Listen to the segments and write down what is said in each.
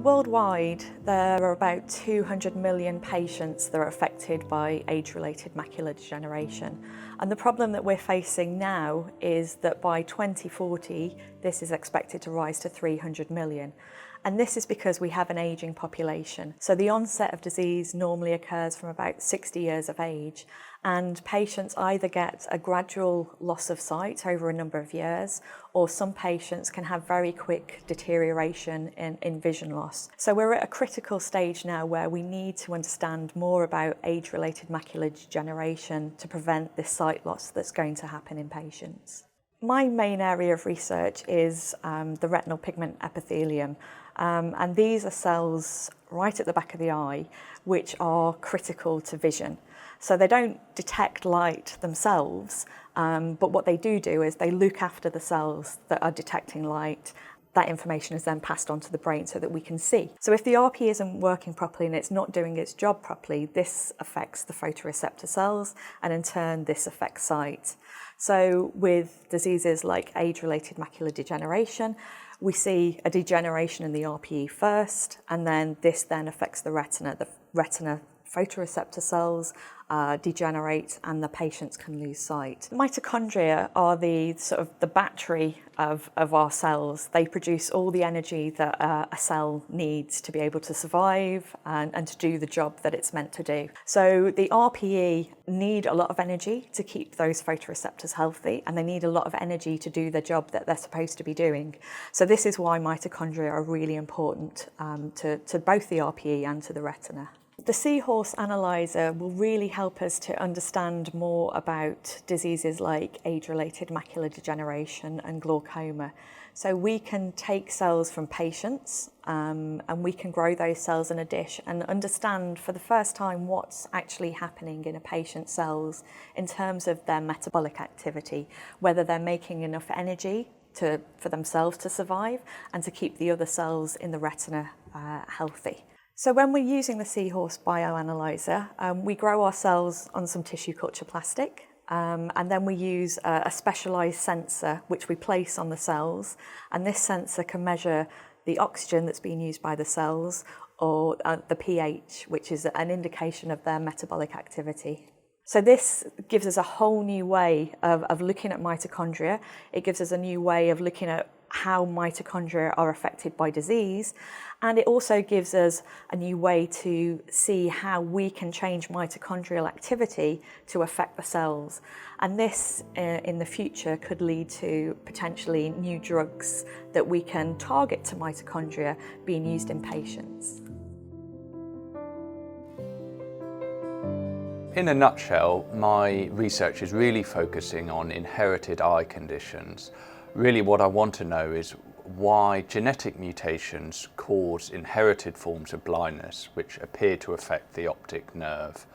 Worldwide, there are about 200 million patients that are affected by age-related macular degeneration. And the problem that we're facing now is that by 2040, this is expected to rise to 300 million. And this is because we have an ageing population. So the onset of disease normally occurs from about 60 years of age, and patients either get a gradual loss of sight over a number of years, or some patients can have very quick deterioration in vision loss. So we're at a critical stage now where we need to understand more about age-related macular degeneration to prevent this sight loss that's going to happen in patients. My main area of research is the retinal pigment epithelium, and these are cells right at the back of the eye which are critical to vision. So they don't detect light themselves, but what they do is they look after the cells that are detecting light. That information is then passed on to the brain so that we can see. So if the RPE isn't working properly and it's not doing its job properly, this affects the photoreceptor cells, and in turn this affects sight. So with diseases like age-related macular degeneration, we see a degeneration in the RPE first, and then this then affects the retina. The retina photoreceptor cells degenerate and the patients can lose sight. Mitochondria are the battery of our cells. They produce all the energy that a cell needs to be able to survive and to do the job that it's meant to do. So the RPE need a lot of energy to keep those photoreceptors healthy, and they need a lot of energy to do the job that they're supposed to be doing. So this is why mitochondria are really important to both the RPE and to the retina. The Seahorse Analyser will really help us to understand more about diseases like age-related macular degeneration and glaucoma. So we can take cells from patients and we can grow those cells in a dish and understand for the first time what's actually happening in a patient's cells in terms of their metabolic activity, whether they're making enough energy for themselves to survive and to keep the other cells in the retina healthy. So when we're using the Seahorse Bioanalyser, we grow our cells on some tissue culture plastic, and then we use a specialised sensor which we place on the cells, and this sensor can measure the oxygen that's being used by the cells or the pH, which is an indication of their metabolic activity. So this gives us a whole new way of looking at mitochondria. It gives us a new way of looking at how mitochondria are affected by disease, and it also gives us a new way to see how we can change mitochondrial activity to affect the cells. And this in the future could lead to potentially new drugs that we can target to mitochondria being used in patients. In a nutshell, my research is really focusing on inherited eye conditions. Really what I want to know is why genetic mutations cause inherited forms of blindness which appear to affect the optic nerve.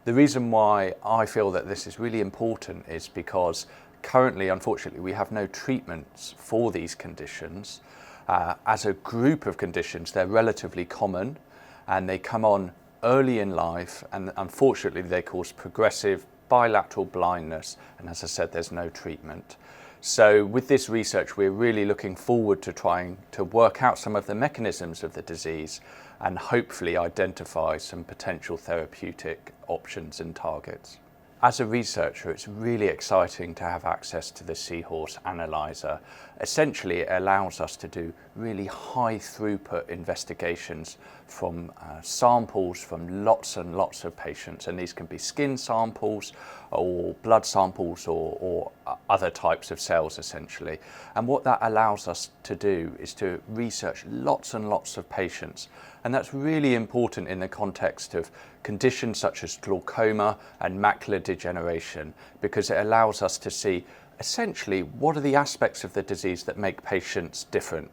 The reason why I feel that this is really important is because currently, unfortunately, we have no treatments for these conditions. As a group of conditions, they're relatively common and they come on early in life, and unfortunately they cause progressive bilateral blindness, and as I said, there's no treatment. So with this research, we're really looking forward to trying to work out some of the mechanisms of the disease and hopefully identify some potential therapeutic options and targets. As a researcher, it's really exciting to have access to the Seahorse Analyser. Essentially, it allows us to do really high throughput investigations from samples from lots and lots of patients, and these can be skin samples or blood samples or other types of cells essentially. And what that allows us to do is to research lots and lots of patients, and that's really important in the context of conditions such as glaucoma and macular degeneration, because it allows us to see essentially what are the aspects of the disease that make patients different.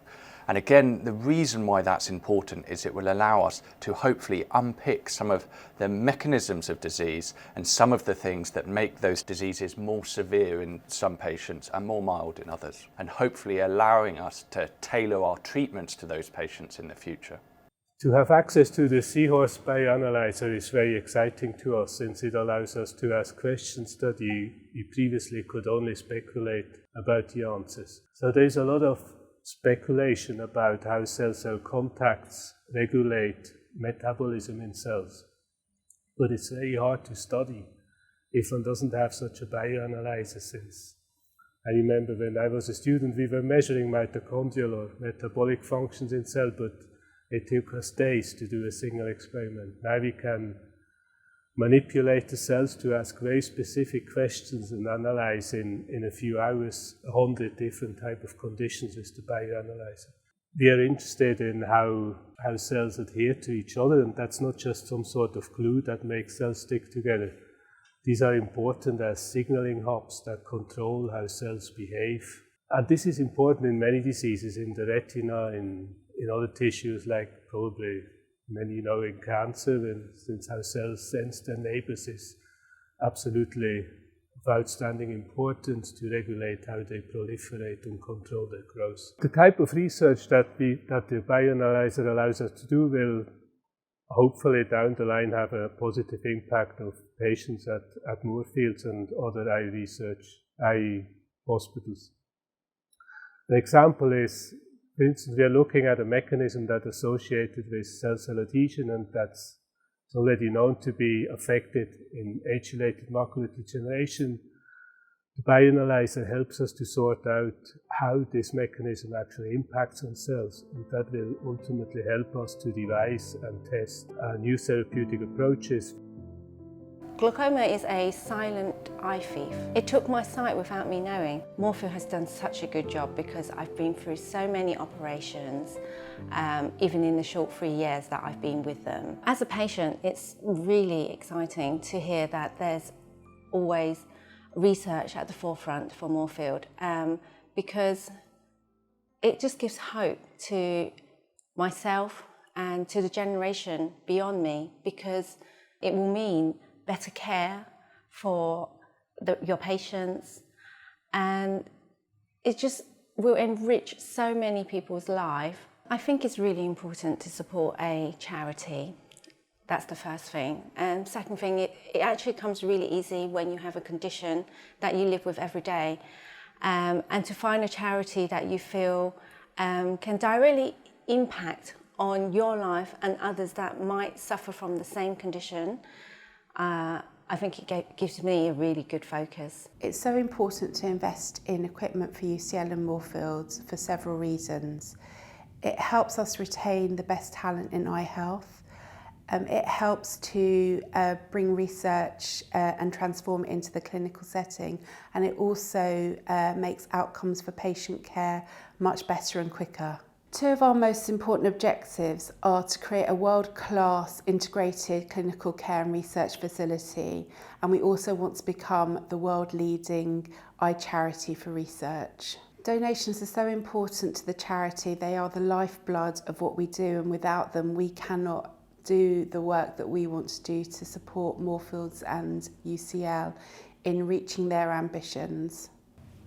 And again, the reason why that's important is it will allow us to hopefully unpick some of the mechanisms of disease and some of the things that make those diseases more severe in some patients and more mild in others, and hopefully allowing us to tailor our treatments to those patients in the future. To have access to the Seahorse Bioanalyser is very exciting to us, since it allows us to ask questions that you previously could only speculate about the answers. So there's a lot of speculation about how cell-cell contacts regulate metabolism in cells. But it's very hard to study if one doesn't have such a bioanalyzer. Since I remember when I was a student, we were measuring mitochondrial or metabolic functions in cell, but it took us days to do a single experiment. Now we can manipulate the cells to ask very specific questions and analyze in a few hours 100 different types of conditions with the bioanalyzer. We are interested in how cells adhere to each other, and that's not just some sort of glue that makes cells stick together. These are important as signaling hubs that control how cells behave. And this is important in many diseases, in the retina, in other tissues, like probably many know in cancer, and since how cells sense their neighbors is absolutely of outstanding importance to regulate how they proliferate and control their growth. The type of research that the bioanalyzer allows us to do will hopefully down the line have a positive impact of patients at Moorfields and other eye hospitals. An example is, for instance, we are looking at a mechanism that's associated with cell-cell adhesion, and that's already known to be affected in age-related macular degeneration. The bioanalyzer helps us to sort out how this mechanism actually impacts on cells, and that will ultimately help us to devise and test new therapeutic approaches. Glaucoma is a silent eye thief. It took my sight without me knowing. Moorfields has done such a good job because I've been through so many operations, even in the short 3 years that I've been with them. As a patient, it's really exciting to hear that there's always research at the forefront for Moorfields, because it just gives hope to myself and to the generation beyond me, because it will mean better care for your patients, and it just will enrich so many people's life. I think it's really important to support a charity. That's the first thing. And second thing, it actually comes really easy when you have a condition that you live with every day, and to find a charity that you feel can directly impact on your life and others that might suffer from the same condition. I think it gives me a really good focus. It's so important to invest in equipment for UCL and Moorfields for several reasons. It helps us retain the best talent in eye health. It helps to bring research and transform it into the clinical setting, and it also makes outcomes for patient care much better and quicker. Two of our most important objectives are to create a world-class integrated clinical care and research facility, and we also want to become the world-leading eye charity for research. Donations are so important to the charity. They are the lifeblood of what we do, and without them we cannot do the work that we want to do to support Moorfields and UCL in reaching their ambitions.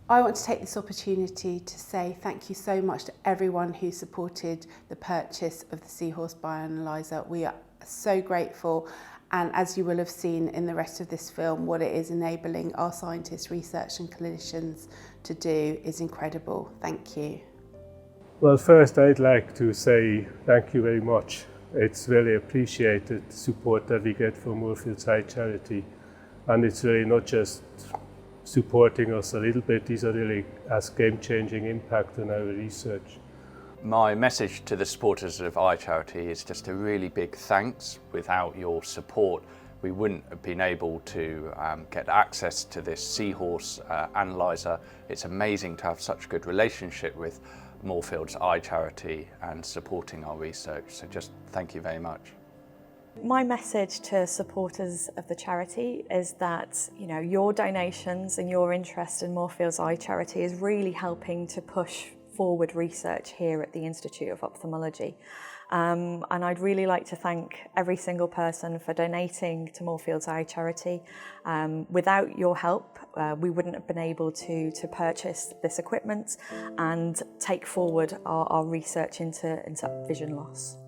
I want to take this opportunity to say thank you so much to everyone who supported the purchase of the Seahorse Bioanalyser. We are so grateful, and as you will have seen in the rest of this film, what it is enabling our scientists, research and clinicians to do is incredible. Thank you. Well, first I'd like to say thank you very much. It's really appreciated, the support that we get from Moorfields Eye Charity, and it's really not just supporting us a little bit, these are really has game-changing impact on our research. My message to the supporters of Eye Charity is just a really big thanks. Without your support, we wouldn't have been able to get access to this Seahorse analyzer. It's amazing to have such a good relationship with Moorfields Eye Charity and supporting our research. So just thank you very much. My message to supporters of the charity is that, your donations and your interest in Moorfields Eye Charity is really helping to push forward research here at the Institute of Ophthalmology. And I'd really like to thank every single person for donating to Moorfields Eye Charity. Without your help, we wouldn't have been able to purchase this equipment and take forward our research into vision loss.